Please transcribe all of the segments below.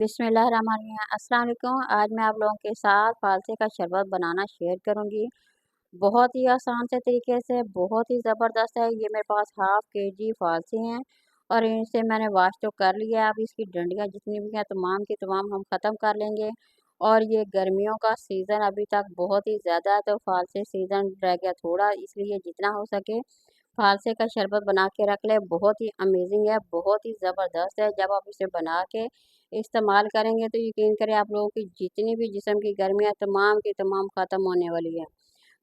बिस्मिल्लाहिर्रहमानिर्रहीम। अस्सलाम वालेकुम। आज मैं आप लोगों के साथ फालसे का शरबत बनाना शेयर करूंगी। बहुत ही आसान से तरीके से, बहुत ही ज़बरदस्त है। ये मेरे पास हाफ़ केजी फालसे हैं और इनसे मैंने वॉश तो कर लिया है। अब इसकी डंडियाँ जितनी भी हैं तमाम की तमाम हम ख़त्म कर लेंगे। और ये गर्मियों का सीज़न अभी तक बहुत ही ज़्यादा है, तो फालसे सीज़न रह गया थोड़ा, इसलिए जितना हो सके फालसे का शरबत बना के रख लें। बहुत ही अमेजिंग है, बहुत ही ज़बरदस्त है। जब आप इसे बना के इस्तेमाल करेंगे तो यकीन करें आप लोगों की जितनी भी जिस्म की गर्मियाँ तमाम की तमाम ख़त्म होने वाली है।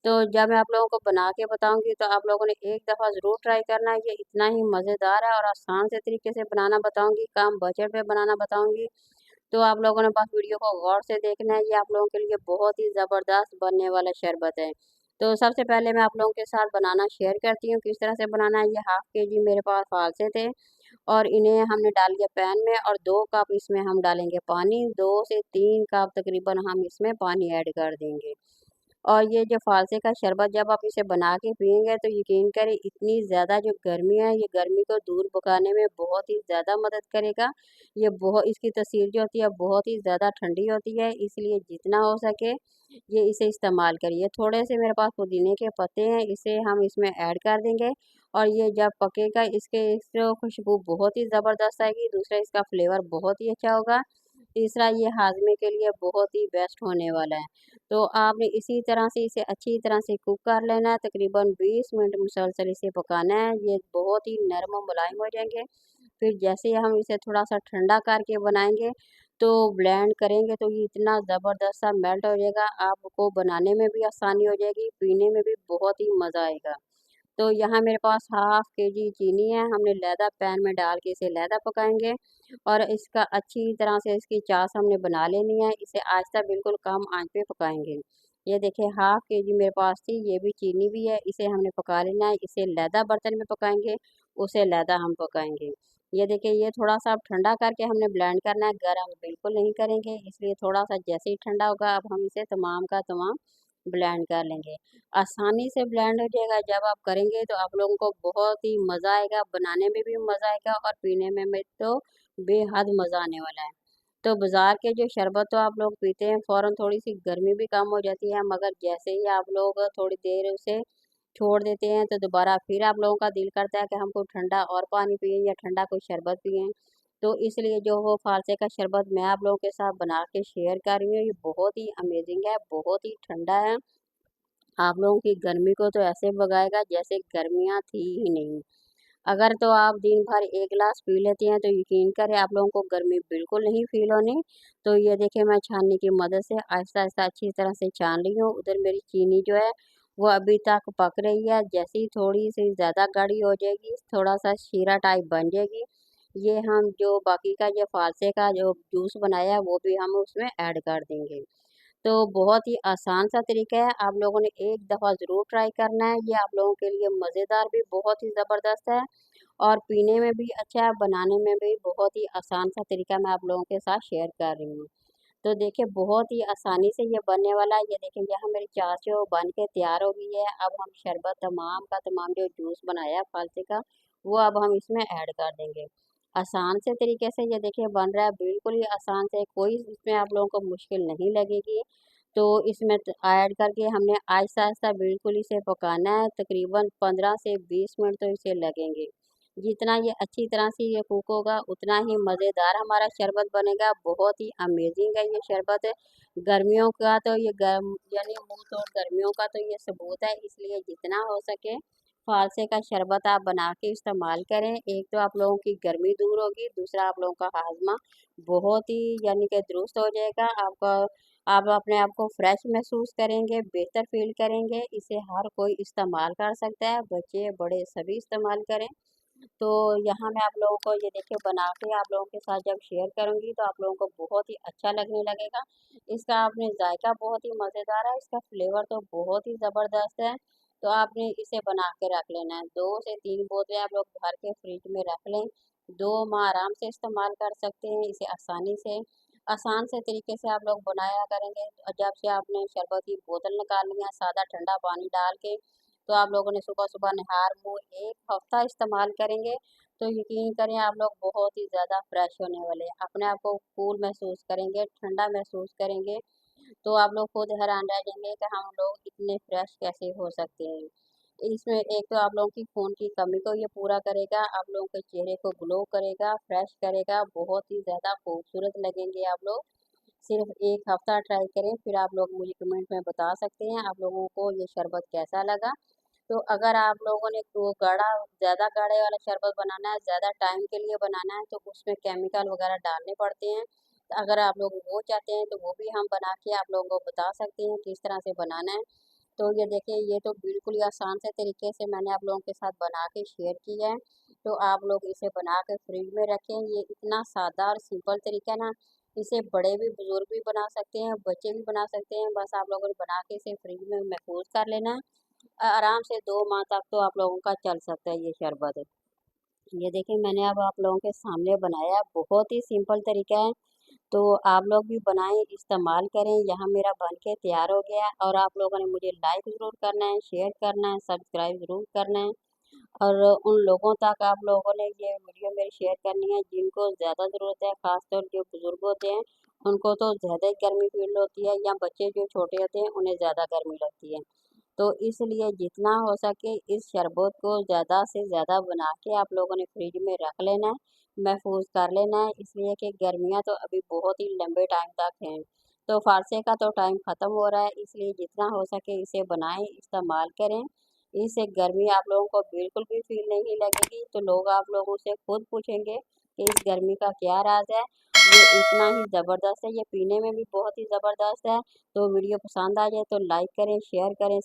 तो जब मैं आप लोगों को बना के बताऊँगी तो आप लोगों ने एक दफ़ा ज़रूर ट्राई करना है। ये इतना ही मज़ेदार है और आसान से तरीके से बनाना बताऊँगी, कम बजट में बनाना बताऊँगी। तो आप लोगों ने बस वीडियो को गौर से देखना है। ये आप लोगों के लिए बहुत ही ज़बरदस्त बनने वाला शरबत है। तो सबसे पहले मैं आप लोगों के साथ बनाना शेयर करती हूँ किस तरह से बनाना है। ये हाफ़ केजी मेरे पास फालसे थे और इन्हें हमने डाल दिया पैन में और 2 कप इसमें हम डालेंगे पानी। 2 से 3 कप तकरीबन हम इसमें पानी ऐड कर देंगे। और ये जो फालसे का शरबत जब आप इसे बना के पिएँगे तो यकीन करें इतनी ज़्यादा जो गर्मी है, ये गर्मी को दूर भगाने में बहुत ही ज़्यादा मदद करेगा। ये इसकी तासीर जो होती है बहुत ही ज़्यादा ठंडी होती है, इसलिए जितना हो सके ये इसे इस्तेमाल करिए। थोड़े से मेरे पास पुदीने के पत्ते हैं, इसे हम इसमें ऐड कर देंगे और ये जब पकेगा इससे खुशबू बहुत ही ज़बरदस्त आएगी। दूसरा इसका फ्लेवर बहुत ही अच्छा होगा। तीसरा ये हाज़मे के लिए बहुत ही बेस्ट होने वाला है। तो आपने इसी तरह से इसे अच्छी तरह से कुक कर लेना है। तकरीबन 20 मिनट मुसलसल इसे पकाना है। ये बहुत ही नरम और मुलायम हो जाएँगे। फिर जैसे ही हम इसे थोड़ा-सा ठंडा करके बनाएँगे, तो ब्लेंड करेंगे तो ये इतना ज़बरदस्त सा मेल्ट हो जाएगा, आपको बनाने में भी आसानी हो जाएगी, पीने में भी बहुत ही मज़ा आएगा। तो यहाँ मेरे पास हाफ़ केजी चीनी है, हमने लैदा पैन में डाल के इसे लैदा पकाएँगे और इसका अच्छी तरह से इसकी चाश हमने बना लेनी है। इसे आहिस्ता बिल्कुल कम आँच पे पकाएँगे। ये देखिए हाफ़ केजी मेरे पास थी, ये भी चीनी भी है, इसे हमने पका लेना है। इसे लैदा बर्तन में पकाएँगे, उसे लैदा हम पकाएँगे। ये देखिए ये थोड़ा-सा अब ठंडा करके हमने ब्लेंड करना है, गरम बिल्कुल नहीं करेंगे, इसलिए थोड़ा-सा जैसे ही ठंडा होगा अब हम इसे तमाम का तमाम ब्लेंड कर लेंगे। आसानी से ब्लेंड हो जाएगा, जब आप करेंगे तो आप लोगों को बहुत ही मज़ा आएगा, बनाने में भी मज़ा आएगा और पीने में भी तो बेहद मज़ा आने वाला है। तो बाज़ार के जो शरबत तो आप लोग पीते हैं, फ़ौरन थोड़ी-सी गर्मी भी कम हो जाती है, मगर जैसे ही आप लोग थोड़ी देर उसे छोड़ देते हैं, तो दोबारा फिर आप लोगों का दिल करता है कि हम कोई ठंडा और पानी पिएँ या ठंडा कोई शरबत पिएँ। तो इसलिए जो वो फालसे का शरबत मैं आप लोगों के साथ बना के शेयर कर रही हूँ, ये बहुत ही अमेज़िंग है, बहुत ही ठंडा है। आप लोगों की गर्मी को तो ऐसे भगाएगा जैसे गर्मियाँ थी ही नहीं। अगर तो आप दिन भर 1 गिलास पी लेती हैं तो यकीन करें आप लोगों को गर्मी बिल्कुल नहीं फ़ील होनी। तो ये देखिए मैं छाननी की मदद से आहिस्ता-आहिस्ता अच्छी तरह से छान रही हूँ। उधर मेरी चीनी जो है वो अभी तक पक रही है। जैसे ही थोड़ी-सी ज़्यादा गाढ़ी हो जाएगी, थोड़ा-सा शीरा टाइप बन जाएगी, ये हम जो बाकी का जो फालसे का जो जूस बनाया है वो भी हम उसमें ऐड कर देंगे। तो बहुत ही आसान सा तरीका है, आप लोगों ने एक दफ़ा ज़रूर ट्राई करना है। ये आप लोगों के लिए मज़ेदार भी बहुत ही ज़बरदस्त है और पीने में भी अच्छा है, बनाने में भी बहुत ही आसान सा तरीका मैं आप लोगों के साथ शेयर कर रही हूँ। तो देखिए बहुत ही आसानी से ये बनने वाला है। ये देखिए यहाँ मेरी चाश जो बन के तैयार हो गई है। अब हम शरबत तमाम का तमाम जो जूस बनाया है फालसे का, वो अब हम इसमें ऐड कर देंगे। आसान से तरीके से ये देखिए बन रहा है, बिल्कुल ही आसान से, कोई इसमें आप लोगों को मुश्किल नहीं लगेगी। तो इसमें ऐड करके हमने आहिस्ता-आहिस्ता बिल्कुल इसे पकाना है, तकरीबन 15 से 20 मिनट तो इसे लगेंगे। जितना ये अच्छी तरह से ये कुक होगा, उतना ही मज़ेदार हमारा शरबत बनेगा। बहुत ही अमेज़िंग है ये शरबत। गर्मियों का तो ये गर्म यानी मुँह तोड़ गर्मियों का तो ये सबूत है, इसलिए जितना हो सके फ़ालसे का शरबत आप बना के इस्तेमाल करें। एक तो आप लोगों की गर्मी दूर होगी, दूसरा आप लोगों का हाज़मा बहुत ही यानी कि दुरुस्त हो जाएगा। आप अपने आप को फ्रेश महसूस करेंगे, बेहतर फ़ील करेंगे। इसे हर कोई इस्तेमाल कर सकता है, बच्चे, बड़े सभी इस्तेमाल करें। तो यहाँ मैं आप लोगों को ये देखिए बना के आप लोगों के साथ जब शेयर करूँगी तो आप लोगों को बहुत ही अच्छा लगने लगेगा। इसका आपने ज़ायका बहुत ही मज़ेदार है, इसका फ्लेवर तो बहुत ही ज़बरदस्त है। तो आपने इसे बना के रख लेना है। 2 से 3 बोतलें आप लोग भर के फ्रिज में रख लें। 2 माह आराम से इस्तेमाल कर सकते हैं इसे आसानी से। आसान से तरीके से आप लोग बनाया करेंगे और जब से आपने शरबत की बोतल निकालनी है सादा ठंडा पानी डाल के, तो आप लोगों ने सुबह-सुबह निहार मुँह 1 हफ़्ता इस्तेमाल करेंगे, तो यकीन करें आप लोग बहुत ही ज़्यादा फ्रेश होने वाले हैं। अपने आप को कूल महसूस करेंगे, ठंडा महसूस करेंगे, तो आप लोग खुद हैरान रह जाएँगे कि हम लोग इतने फ्रेश कैसे हो सकते हैं। इसमें एक तो आप लोगों की खून की कमी को ये पूरा करेगा, आप लोगों के चेहरे को ग्लो करेगा, फ्रेश करेगा, बहुत ही ज़्यादा खूबसूरत लगेंगे आप लोग। सिर्फ 1 हफ्ता ट्राई करें, फिर आप लोग मुझे कमेंट में बता सकते हैं आप लोगों को ये शरबत कैसा लगा। तो अगर आप लोगों ने वो ज़्यादा गाढ़े वाला शरबत बनाना है, ज़्यादा टाइम के लिए बनाना है, तो उसमें केमिकल वगैरह डालने पड़ते हैं। तो अगर आप लोग वो चाहते हैं, तो वो भी हम बना के आप लोगों को बता सकते हैं किस तरह से बनाना है। तो ये देखिए, ये तो बिल्कुल ही आसान से तरीके से मैंने आप लोगों के साथ बना के शेयर किया है। तो आप लोग इसे बना के फ्रिज में रखें। ये इतना सादा और सिंपल तरीका है ना, इसे बड़े भी बुजुर्ग भी बना सकते हैं, बच्चे भी बना सकते हैं। बस आप लोगों ने बना के इसे फ्रिज में महफूज कर लेना है। आराम से 2 माह तक तो आप लोगों का चल सकता है ये शरबत। ये देखिए, मैंने अब आप लोगों के सामने बनाया है, बहुत ही सिंपल तरीका है। तो आप लोग भी बनाएं, इस्तेमाल करें। यहाँ मेरा बन के तैयार हो गया है और आप लोगों ने मुझे लाइक ज़रूर करना है, शेयर करना है, सब्सक्राइब ज़रूर करना है। और उन लोगों तक आप लोगों ने ये वीडियो मेरी शेयर करनी है जिनको ज़्यादा ज़रूरत है, ख़ासतौर जो बुज़ुर्ग होते हैं, उनको तो ज़्यादा ही गर्मी फ़ील होती है, या बच्चे जो छोटे होते हैं उन्हें ज़्यादा गर्मी लगती है। तो इसलिए जितना हो सके इस शरबत को ज़्यादा से ज़्यादा बना के आप लोगों ने फ्रिज में रख लेना है, महफूज कर लेना है, इसलिए कि गर्मियाँ तो अभी बहुत ही लंबे टाइम तक हैं। तो फ़ारसे का तो टाइम ख़त्म हो रहा है, इसलिए जितना हो सके इसे बनाएं, इस्तेमाल करें। इससे गर्मी आप लोगों को बिल्कुल भी फ़ील नहीं लगेगी, तो लोग आप लोगों से खुद पूछेंगे कि इस गर्मी का क्या राज है। ये इतना ही ज़बरदस्त है, ये पीने में भी बहुत ही ज़बरदस्त है। तो वीडियो पसंद आ जाए तो लाइक करें, शेयर करें।